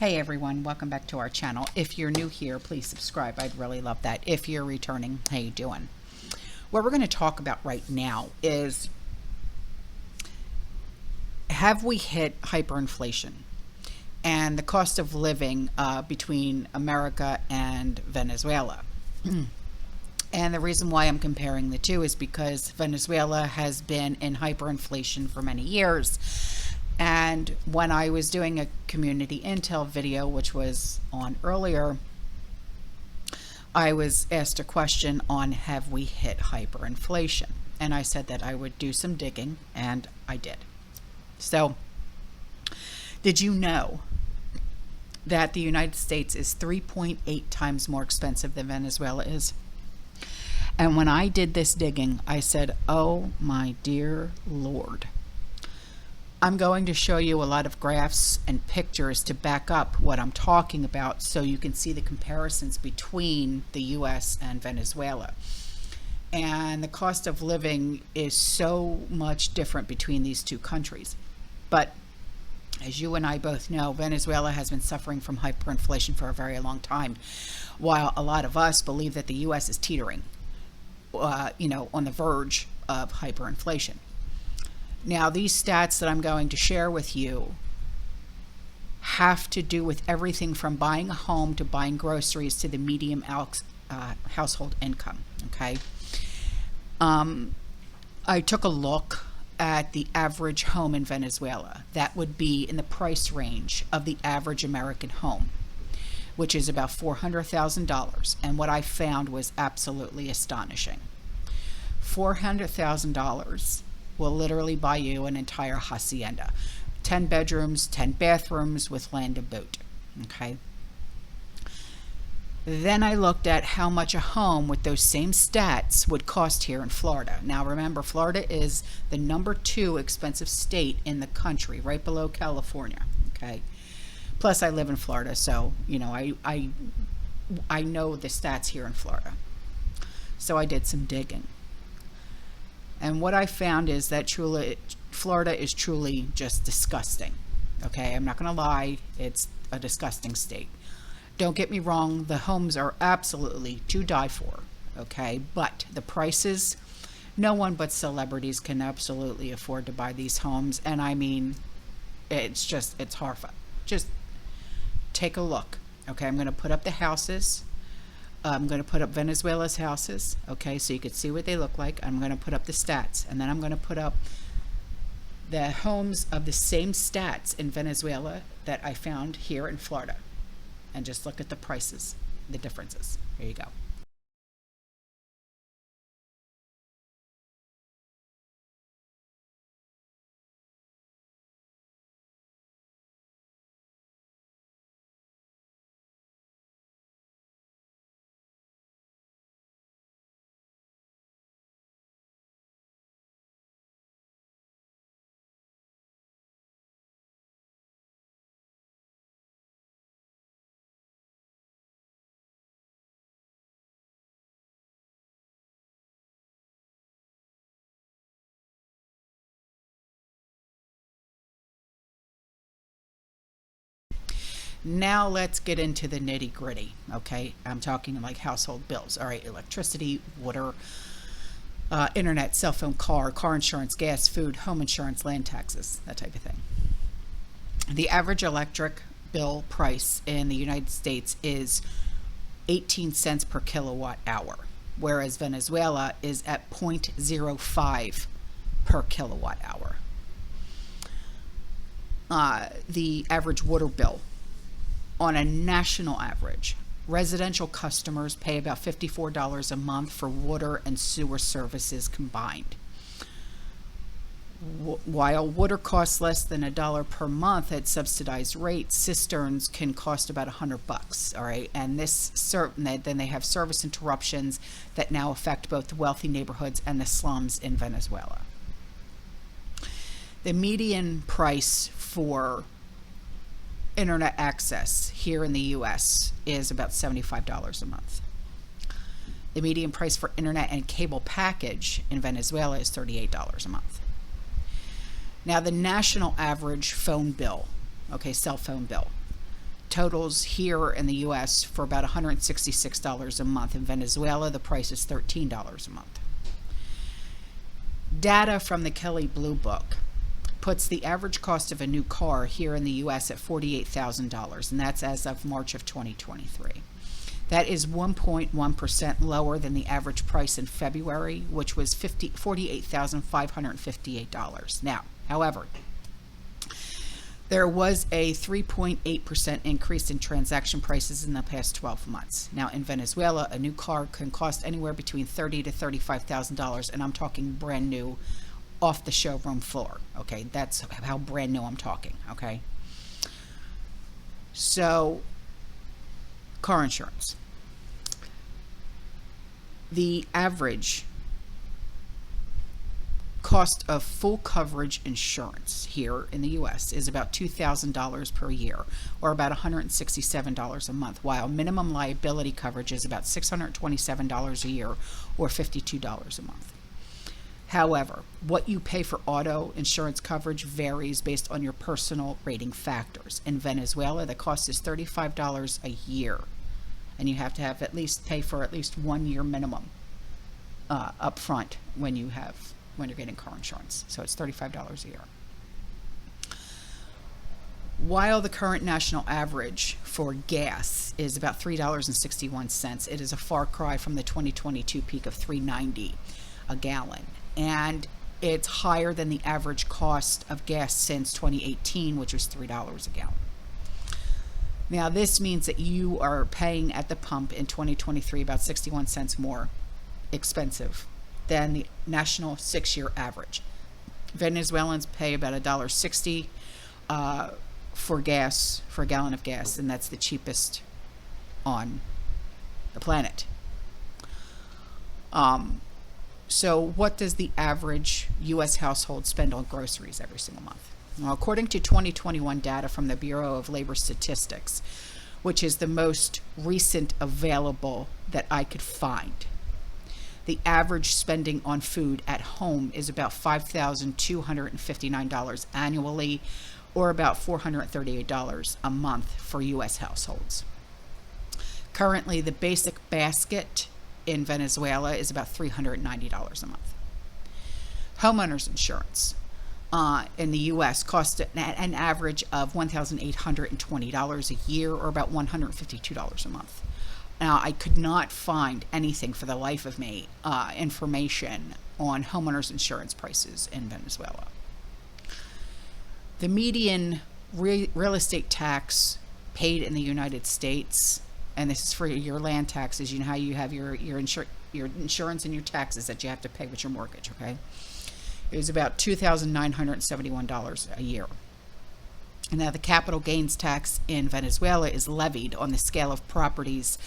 Hey everyone, welcome back to our channel. If you're new here, please subscribe. I'd really love that. If you're returning, how you doing? What we're going to talk about right now is, have we hit hyperinflation and the cost of living between America and Venezuela? And the reason why I'm comparing the two is because Venezuela has been in hyperinflation for many years. And when I was doing a community intel video, which was on earlier, I was asked a question on, have we hit hyperinflation? And I said that I would do some digging, and I did. So, did you know that the United States is 3.8 times more expensive than Venezuela is? And when I did this digging, I said, oh my dear Lord. I'm going to show you a lot of graphs and pictures to back up what I'm talking about so you can see the comparisons between the US and Venezuela. And the cost of living is so much different between these two countries. But as you and I both know, Venezuela has been suffering from hyperinflation for a very long time, while a lot of us believe that the US is teetering, on the verge of hyperinflation. Now, these stats that I'm going to share with you have to do with everything from buying a home to buying groceries to the median household income, okay? I took a look at the average home in Venezuela. That would be in the price range of the average American home, which is about $400,000. And what I found was absolutely astonishing. $400,000 will literally buy you an entire hacienda, 10 bedrooms, 10 bathrooms with land to boot. Okay. Then I looked at how much a home with those same stats would cost here in Florida. Now remember, Florida is the #2 expensive state in the country, right below California. Okay. Plus I live in Florida, so I know the stats here in Florida. So I did some digging. And what I found is that Florida is truly just disgusting. Okay, I'm not going to lie, it's a disgusting state. Don't get me wrong, the homes are absolutely to die for, okay? But the prices, no one but celebrities can absolutely afford to buy these homes. And I mean, it's horrifying. Just take a look, okay? I'm going to put up the houses. I'm going to put up Venezuela's houses, okay, so you can see what they look like. I'm going to put up the stats, and then I'm going to put up the homes of the same stats in Venezuela that I found here in Florida. And just look at the prices, the differences. There you go. Now let's get into the nitty gritty, okay? I'm talking like household bills, all right? Electricity, water, internet, cell phone, car insurance, gas, food, home insurance, land taxes, that type of thing. The average electric bill price in the United States is 18 cents per kilowatt hour, whereas Venezuela is at 0.05 per kilowatt hour. The average water bill, on a national average, residential customers pay about $54 a month for water and sewer services combined. While water costs less than $1 per month at subsidized rates, cisterns can cost about $100. All right, and then they have service interruptions that now affect both the wealthy neighborhoods and the slums in Venezuela. The median price for internet access here in the US is about $75 a month. The median price for internet and cable package in Venezuela is $38 a month. Now the national average phone bill, okay, cell phone bill, totals here in the U.S. for about $166 a month. In Venezuela, the price is $13 a month. Data from the Kelley Blue Book puts the average cost of a new car here in the U.S. at $48,000, and that's as of March of 2023. That is 1.1% lower than the average price in February, which was $48,558. Now, however, there was a 3.8% increase in transaction prices in the past 12 months. Now, in Venezuela, a new car can cost anywhere between $30,000 to $35,000, and I'm talking brand new, off the showroom floor. Okay, that's how brand new I'm talking. Okay, so car insurance. The average cost of full coverage insurance here in the U.S. is about $2,000 per year, or about $167 a month, while minimum liability coverage is about $627 a year, or $52 a month. However, what you pay for auto insurance coverage varies based on your personal rating factors. In Venezuela, the cost is $35 a year, and you have to have pay for at least 1 year minimum up front when you're getting car insurance. So it's $35 a year. While the current national average for gas is about $3.61, it is a far cry from the 2022 peak of $3.90 a gallon. And it's higher than the average cost of gas since 2018, which was $3 a gallon. Now, this means that you are paying at the pump in 2023 about 61 cents more expensive than the national 6-year average. Venezuelans pay about $1.60 for gas, for a gallon of gas, and that's the cheapest on the planet. So what does the average U.S. household spend on groceries every single month? Well, according to 2021 data from the Bureau of Labor Statistics, which is the most recent available that I could find, the average spending on food at home is about $5,259 annually, or about $438 a month for U.S. households. Currently, the basic basket in Venezuela is about $390 a month. Homeowners insurance in the U.S. costs an average of $1,820 a year, or about $152 a month. Now, I could not find anything for the life of me, information on homeowners insurance prices in Venezuela. The median real estate tax paid in the United States, and this is for your land taxes. You know how you have your insurance and your taxes that you have to pay with your mortgage, okay? It was about $2,971 a year. Now, the capital gains tax in Venezuela is levied on the scale of properties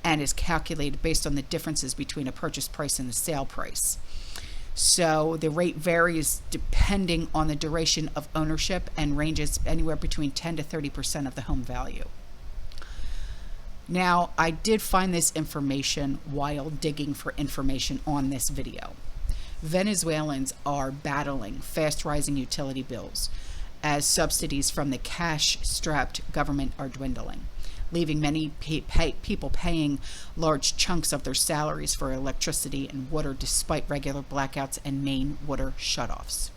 and is calculated based on the differences between a purchase price and the sale price. So the rate varies depending on the duration of ownership and ranges anywhere between 10 to 30% of the home value. Now, I did find this information while digging for information on this video. Venezuelans are battling fast rising utility bills as subsidies from the cash-strapped government are dwindling, leaving many people paying large chunks of their salaries for electricity and water despite regular blackouts and main water shutoffs.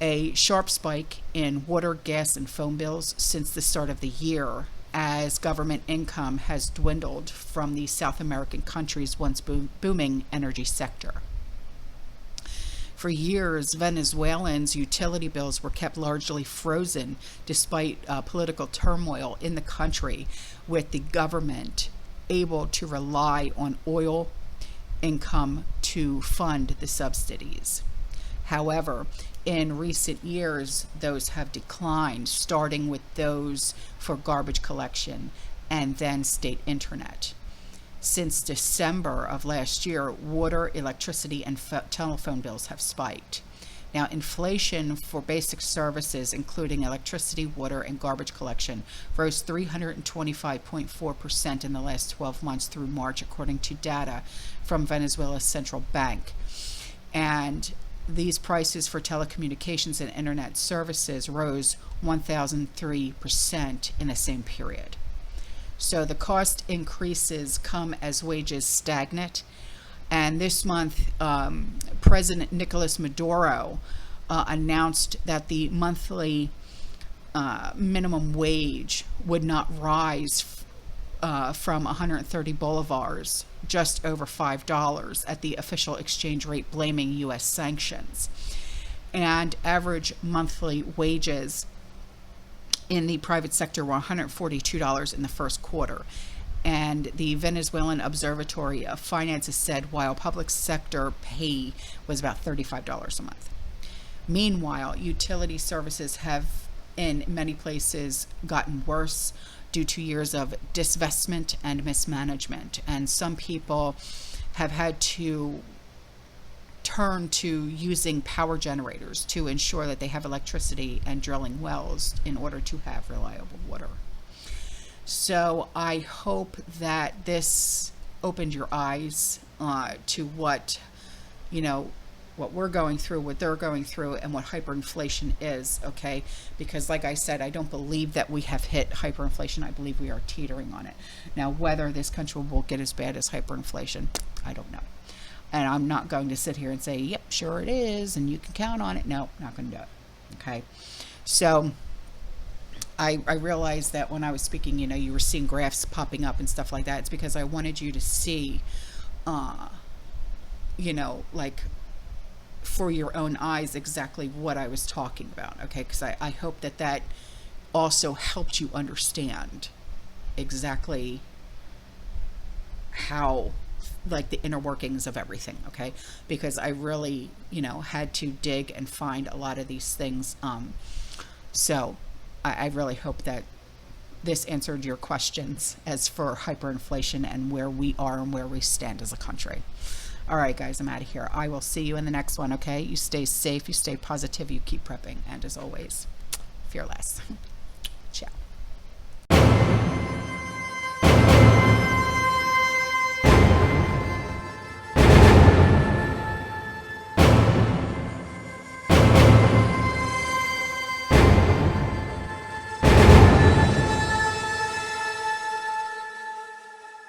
A sharp spike in water, gas, and phone bills since the start of the year, as government income has dwindled from the South American countries' once booming energy sector. For years, Venezuelans' utility bills were kept largely frozen despite political turmoil in the country, with the government able to rely on oil income to fund the subsidies. However, in recent years, those have declined, starting with those for garbage collection and then state internet. Since December of last year, water, electricity, and telephone bills have spiked. Now, inflation for basic services, including electricity, water, and garbage collection, rose 325.4% in the last 12 months through March, according to data from Venezuela's central bank. And these prices for telecommunications and internet services rose 1,003% in the same period. So the cost increases come as wages stagnate. And this month, President Nicolas Maduro announced that the monthly minimum wage would not rise from 130 bolivars, just over $5 at the official exchange rate, blaming U.S. sanctions. And average monthly wages in the private sector were $142 in the first quarter. And the Venezuelan Observatory of Finances said while public sector pay was about $35 a month. Meanwhile, utility services have in many places gotten worse due to years of disinvestment and mismanagement. And some people have had to turn to using power generators to ensure that they have electricity and drilling wells in order to have reliable water. So I hope that this opened your eyes to what, what we're going through, what they're going through, and what hyperinflation is, okay? Because like I said, I don't believe that we have hit hyperinflation. I believe we are teetering on it. Now, whether this country will get as bad as hyperinflation, I don't know. And I'm not going to sit here and say, yep, sure it is, and you can count on it. No, not going to do it, okay? So I realized that when I was speaking, you were seeing graphs popping up and stuff like that. It's because I wanted you to see, like for your own eyes exactly what I was talking about, okay? Because I hope that also helped you understand exactly how, like, the inner workings of everything, okay? Because I really, had to dig and find a lot of these things. So I really hope that this answered your questions as for hyperinflation and where we are and where we stand as a country. All right, guys, I'm out of here. I will see you in the next one, okay? You stay safe, you stay positive, you keep prepping, and as always, fearless. Ciao.